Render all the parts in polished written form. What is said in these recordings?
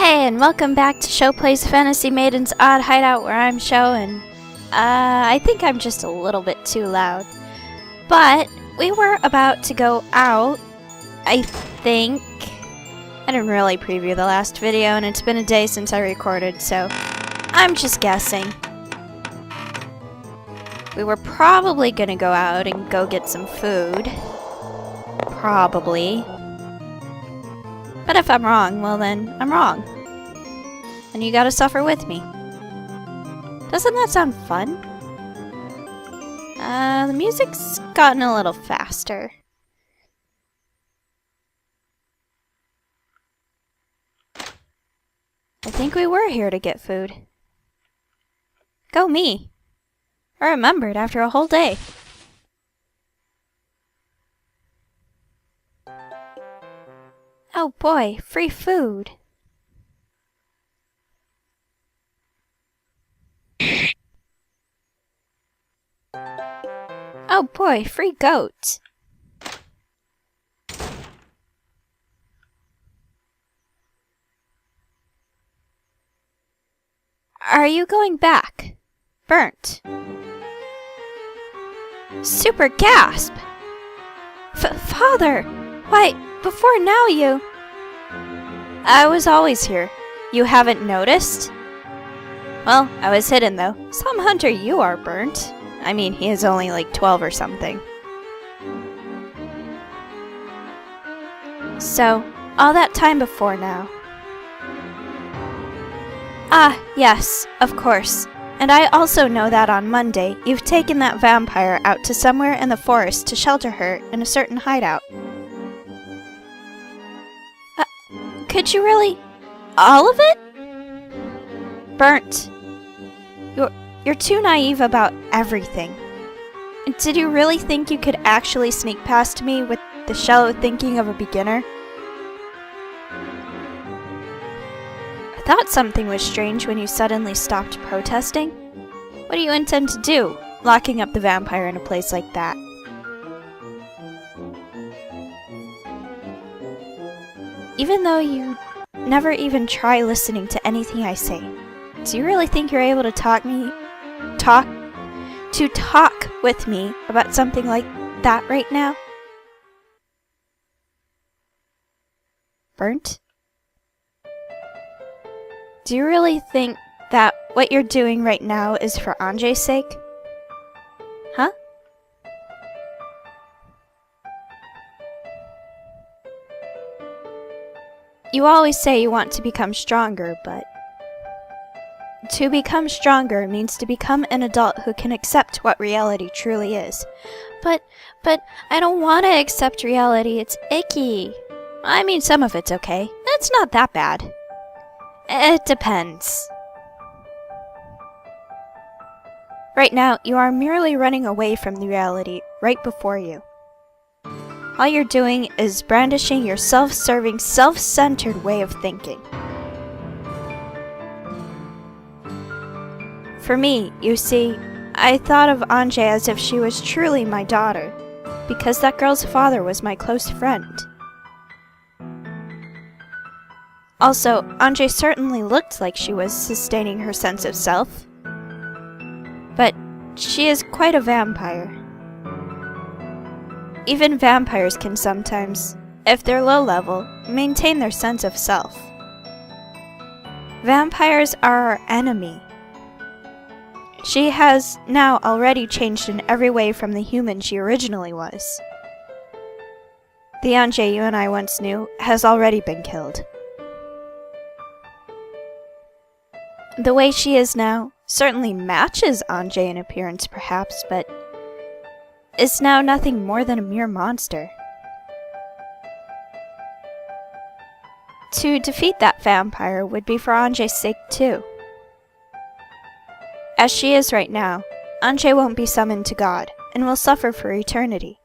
Hey, and welcome back to Shou Plays Fantasy Maiden's Odd Hideout, where I'm Shou, and I think I'm just a little bit too loud. But we were about to go out, I think. I didn't really preview the last video, and it's been a day since I recorded, so I'm just guessing. We were probably gonna go out and go get some food. Probably. But if I'm wrong, well then, I'm wrong. And you gotta suffer with me. Doesn't that sound fun? The music's gotten a little faster. I think we were here to get food. Go me! I remembered after a whole day. Oh boy, free food. Oh boy, free goat. Are you going back? Burnt. Super gasp! Father! Why, before now you... I was always here. You haven't noticed? Well, I was hidden though. Some hunter you are, Burnt. I mean, he is only like 12 or something. So, all that time before now. Ah, yes, of course. And I also know that on Monday, you've taken that vampire out to somewhere in the forest to shelter her in a certain hideout. Could you really? All of it? Burnt. You're too naive about everything. Did you really think you could actually sneak past me with the shallow thinking of a beginner? I thought something was strange when you suddenly stopped protesting. What do you intend to do, locking up the vampire in a place like that? Even though you never even try listening to anything I say, do you really think you're able to talk with me about something like that right now? Burnt? Do you really think that what you're doing right now is for Anjay's sake? Huh? You always say you want to become stronger, but... To become stronger means to become an adult who can accept what reality truly is. But I don't want to accept reality, it's icky. I mean, some of it's okay. It's not that bad. It depends. Right now, you are merely running away from the reality right before you. All you're doing is brandishing your self-serving, self-centered way of thinking. For me, you see, I thought of Anjay as if she was truly my daughter, because that girl's father was my close friend. Also, Anjay certainly looked like she was sustaining her sense of self. But she is quite a vampire. Even vampires can sometimes, if they're low level, maintain their sense of self. Vampires are our enemy. She has now already changed in every way from the human she originally was. The Anjay you and I once knew has already been killed. The way she is now certainly matches Anjay in appearance perhaps, but is now nothing more than a mere monster. To defeat that vampire would be for Anjay's sake too. As she is right now, Anjay won't be summoned to God, and will suffer for eternity.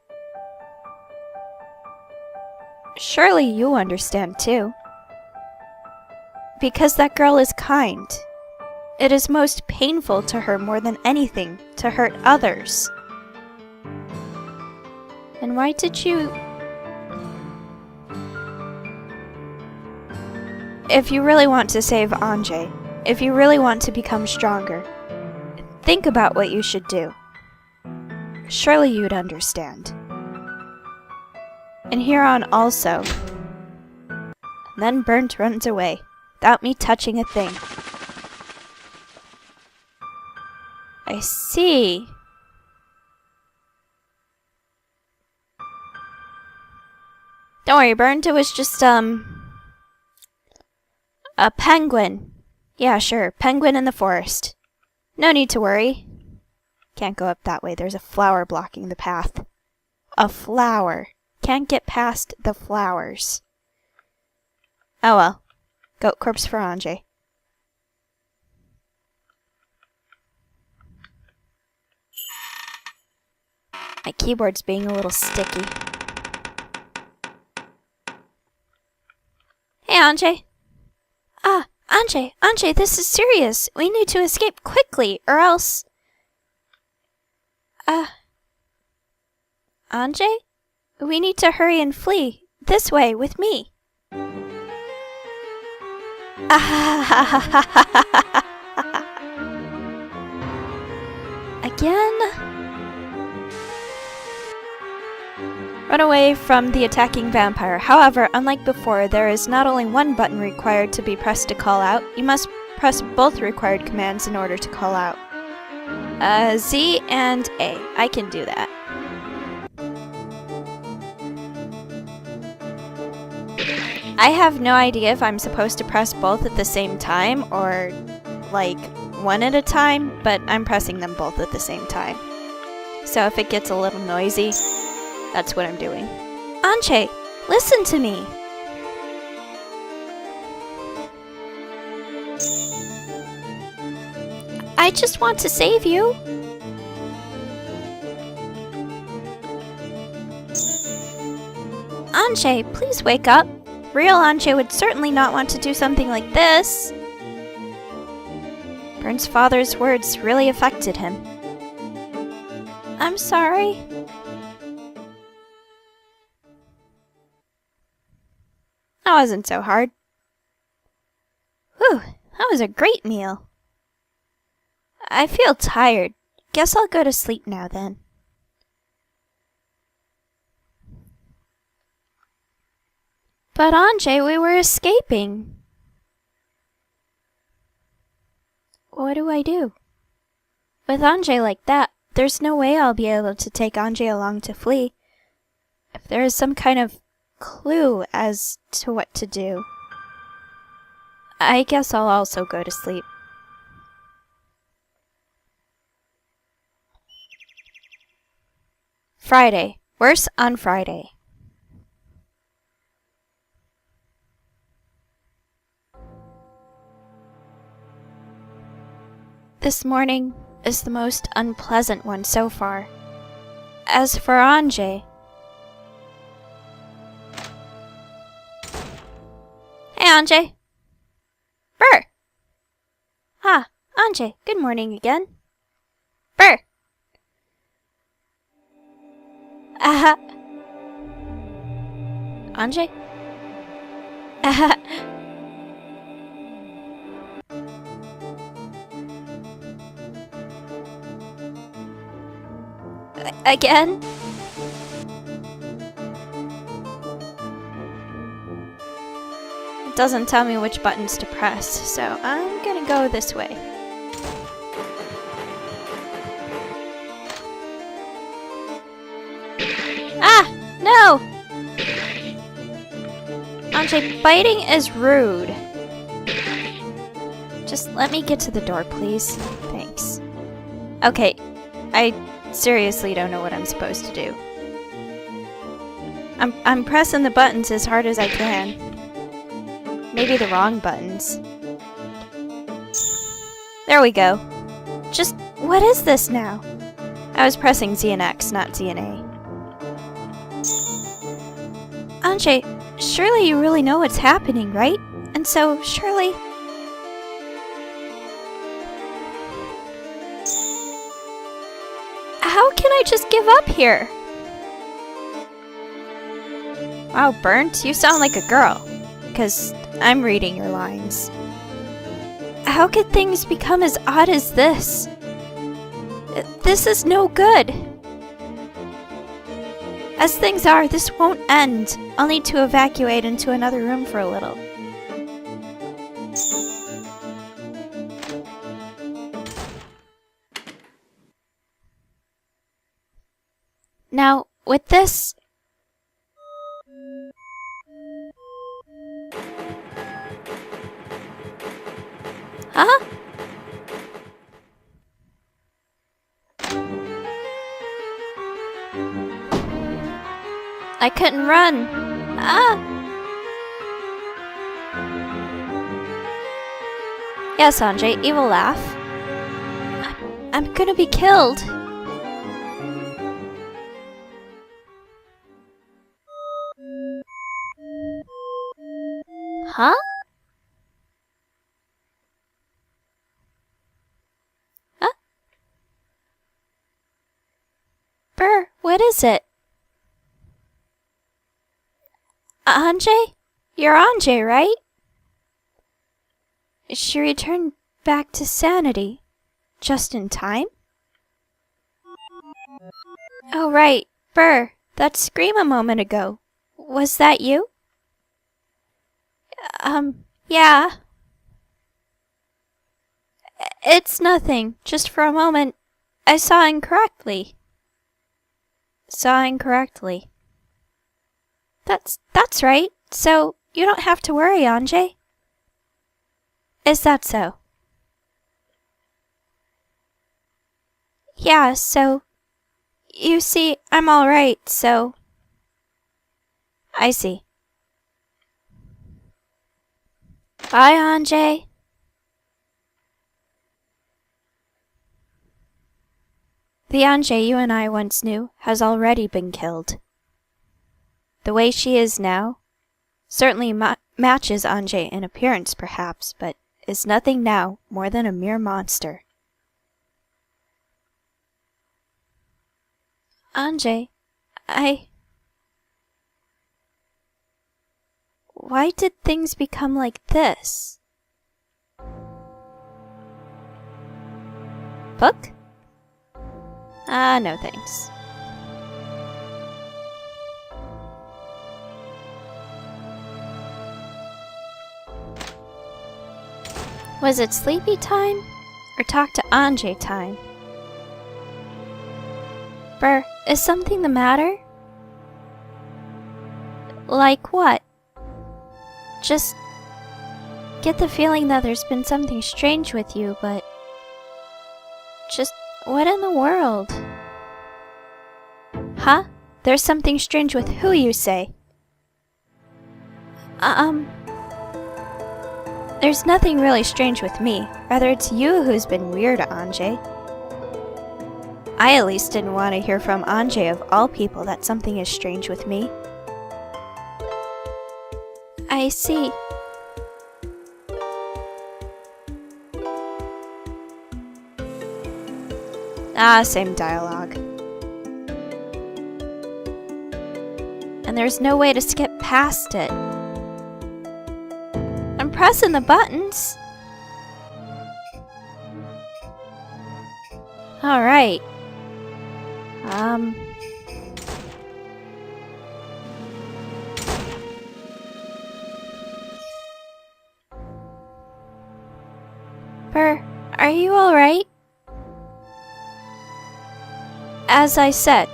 Surely you understand too. Because that girl is kind. It is most painful to her more than anything to hurt others. And why did you... if you really want to save Anjay, if you really want to become stronger, think about what you should do. Surely you'd understand. And Huron also. Then Burnt runs away, without me touching a thing. I see. Don't worry, Burnt, it was just, a penguin. Yeah, sure, penguin in the forest. No need to worry. Can't go up that way, there's a flower blocking the path. A flower. Can't get past the flowers. Oh well. Goat corpse for Anjay. My keyboard's being a little sticky. Hey, Anjay. Anjay, this is serious. We need to escape quickly, or else... Anjay? We need to hurry and flee. This way, with me. Again? Run away from the attacking vampire. However, unlike before, there is not only one button required to be pressed to call out, you must press both required commands in order to call out. Z and A. I can do that. I have no idea if I'm supposed to press both at the same time or, like, one at a time, but I'm pressing them both at the same time. So if it gets a little noisy, that's what I'm doing. Anjay, listen to me! I just want to save you! Anjay, please wake up! Real Anjay would certainly not want to do something like this. Burnt's father's words really affected him. I'm sorry. That wasn't so hard. Whew, that was a great meal. I feel tired. Guess I'll go to sleep now then. But Anjay, we were escaping. What do I do? With Anjay like that, there's no way I'll be able to take Anjay along to flee. If there is some kind of clue as to what to do, I guess I'll also go to sleep. Friday. Worse on Friday. This morning is the most unpleasant one so far. As for Anjay... Hey, Anjay! Brr! Ah, Anjay, good morning again. Brr! Anjay? Again? It doesn't tell me which buttons to press, so I'm gonna go this way. Ah! No! Anjay, biting is rude. Just let me get to the door, please. Thanks. Okay, I seriously don't know what I'm supposed to do. I'm pressing the buttons as hard as I can. Maybe the wrong buttons. There we go. Just, what is this now? I was pressing Z and X, not Z and A. Anjay, surely you really know what's happening, right? And so, surely... How can I just give up here? Wow, Burnt, you sound like a girl. Because I'm reading your lines. How could things become as odd as this? This is no good. As things are, this won't end. I'll need to evacuate into another room for a little. Now, with this... Huh? I couldn't run. Ah! Yes, Anjay, evil laugh. I'm gonna be killed. Huh? Huh? Brr, what is it? Anjay? You're Anjay, right? She returned back to sanity. Just in time? Oh, right. Brr, that scream a moment ago. Was that you? Yeah. It's nothing. Just for a moment, I saw incorrectly. Saw incorrectly. That's right. So, you don't have to worry, Anjay. Is that so? Yeah, so... You see, I'm alright, so... I see. Bye, Anjay. The Anjay you and I once knew has already been killed. The way she is now certainly matches Anjay in appearance, perhaps, but is nothing now more than a mere monster. Anjay, Why did things become like this? Book? Ah, no thanks. Was it sleepy time? Or talk to Anjay time? Brr, is something the matter? Like what? Just get the feeling that there's been something strange with you, but... Just what in the world? Huh? There's something strange with who, you say? There's nothing really strange with me. Rather, it's you who's been weird, Anjay. I at least didn't want to hear from Anjay of all people that something is strange with me. I see. Ah, same dialogue. And there's no way to skip past it. I'm pressing the buttons. Alright. Brr, are you alright? As I said,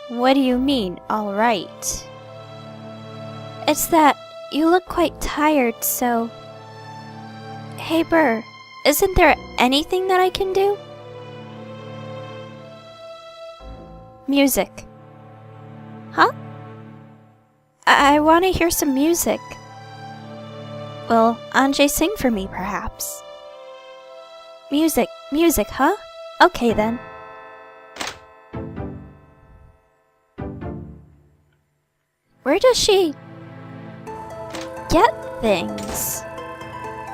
what do you mean, alright? It's that you look quite tired, so... Hey, Brr, isn't there anything that I can do? Music. Huh? I want to hear some music. Will Anjay sing for me, perhaps? Music, huh? Okay then. Where does she get things?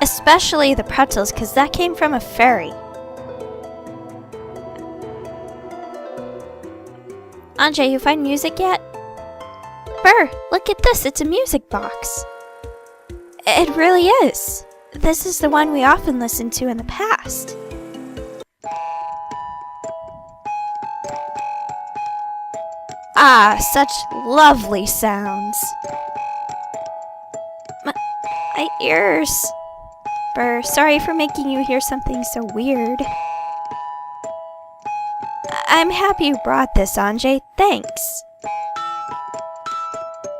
Especially the pretzels, because that came from a fairy. Anjay, you find music yet? Brr, look at this, it's a music box. It really is. This is the one we often listened to in the past. Ah, such lovely sounds. My ears. Burr, sorry for making you hear something so weird. I'm happy you brought this, Anjay. Thanks.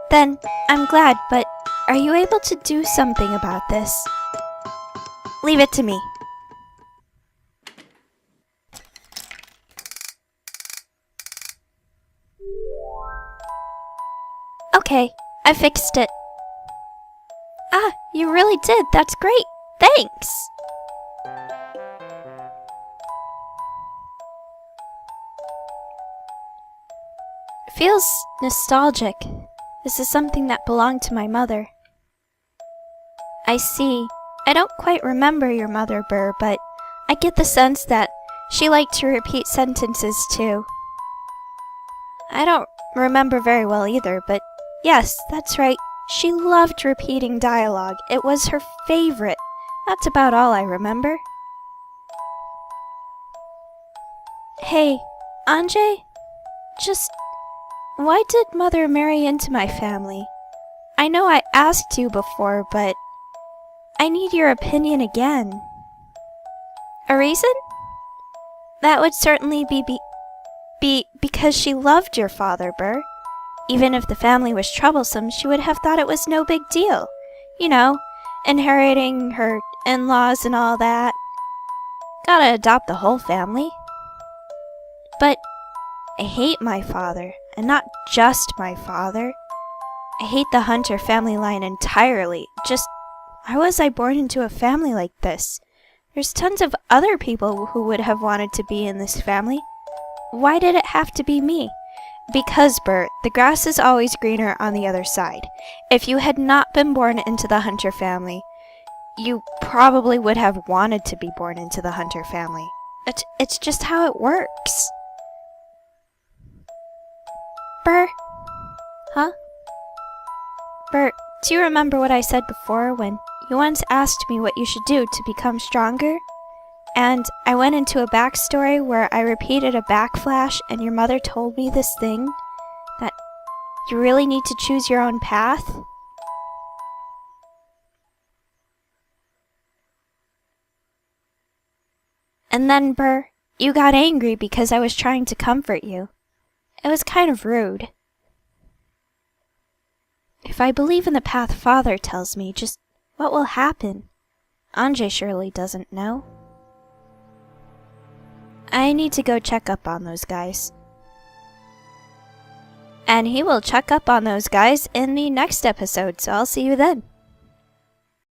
Then, I'm glad, but are you able to do something about this? Leave it to me. Okay, I fixed it. Ah, you really did. That's great. Thanks. Feels nostalgic. This is something that belonged to my mother. I see. I don't quite remember your mother, Burr, but I get the sense that she liked to repeat sentences too. I don't remember very well either, but yes, that's right. She loved repeating dialogue. It was her favorite. That's about all I remember. Hey, Anjay? Why did Mother marry into my family? I know I asked you before, but I need your opinion again. A reason? That would certainly be because she loved your father, Burr. Even if the family was troublesome, she would have thought it was no big deal. You know, inheriting her in-laws and all that. Gotta adopt the whole family. But I hate my father, and not just my father. I hate the Hunter family line entirely. Why was I born into a family like this? There's tons of other people who would have wanted to be in this family. Why did it have to be me? Because, Bert, the grass is always greener on the other side. If you had not been born into the Hunter family, you probably would have wanted to be born into the Hunter family. It's just how it works. Bert? Huh? Bert, do you remember what I said before when you once asked me what you should do to become stronger? And I went into a backstory where I repeated a backflash and your mother told me this thing, that you really need to choose your own path? And then, Burr, you got angry because I was trying to comfort you. It was kind of rude. If I believe in the path Father tells me, just what will happen? Anjay surely doesn't know. I need to go check up on those guys. And he will check up on those guys in the next episode, so I'll see you then.